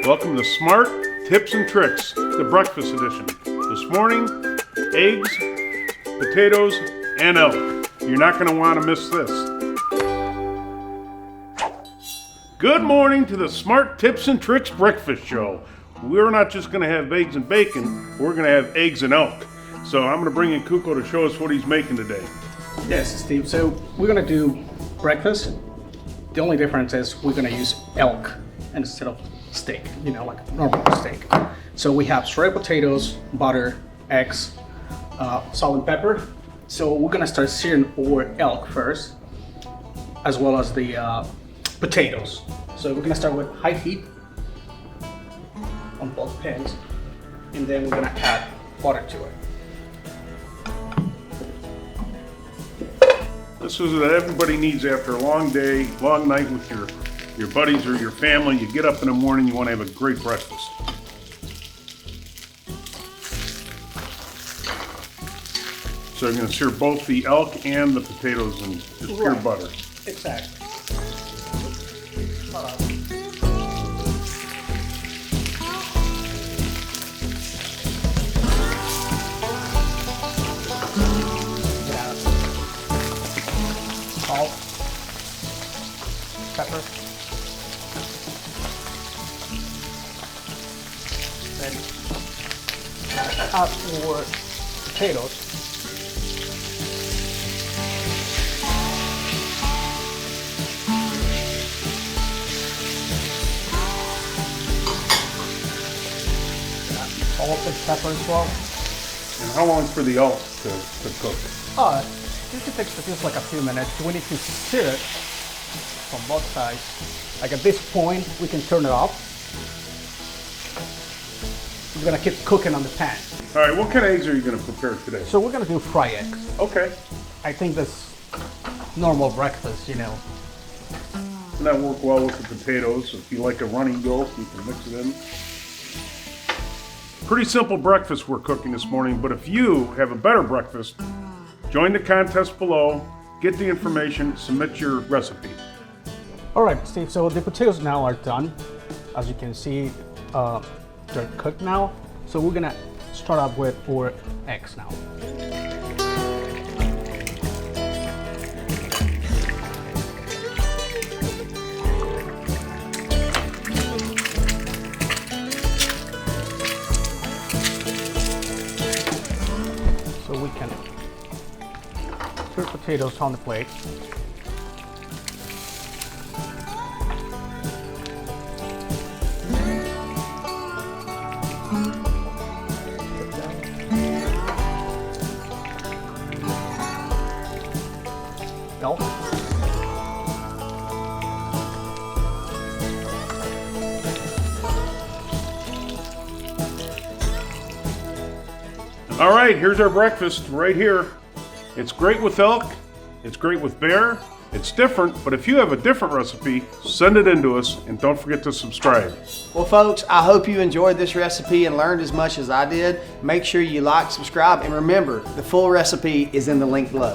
Welcome to Smart Tips and Tricks, the breakfast edition. This morning, eggs, potatoes, and elk. You're not going to want to miss this. Good morning to the Smart Tips and Tricks breakfast show. We're not just going to have eggs and bacon, we're going to have eggs and elk. So I'm going to bring in Cuco to show us what he's making today. Yes, Steve. So we're going to do breakfast. The only difference is we're going to use elk instead of steak, like normal steak. So we have shredded potatoes, butter, eggs, salt and pepper. So we're going to start searing our elk first, as well as the potatoes. So we're going to start with high heat on both pans, and then we're going to add butter to it. This is what everybody needs after a long day, long night with your buddies or your family. You get up in the morning, you want to have a great breakfast. So you're going to sear both the elk and the potatoes in just pure butter. Exactly. Salt, pepper, then add our potatoes. Salt and pepper as well. And how long for the elk to cook? Usually takes just like a few minutes. We need to sear it from both sides. Like at this point, we can turn it off. We're gonna keep cooking on the pan. All right, what kind of eggs are you going to prepare today? So we're gonna do fry eggs. Okay. I think that's normal breakfast, And that work well with the potatoes. If you like a runny yolk, you can mix it in. Pretty simple breakfast we're cooking this morning, but if you have a better breakfast, join the contest below, get the information, submit your recipe. All right, Steve, so the potatoes now are done. As you can see, they're cooked now. So we're gonna start off with our eggs now. So we can put potatoes on the plate. Elk. All right, here's our breakfast right here. It's great with elk, it's great with bear, it's different, but if you have a different recipe, send it in to us and don't forget to subscribe. Well, folks, I hope you enjoyed this recipe and learned as much as I did. Make sure you like, subscribe, and remember, the full recipe is in the link below.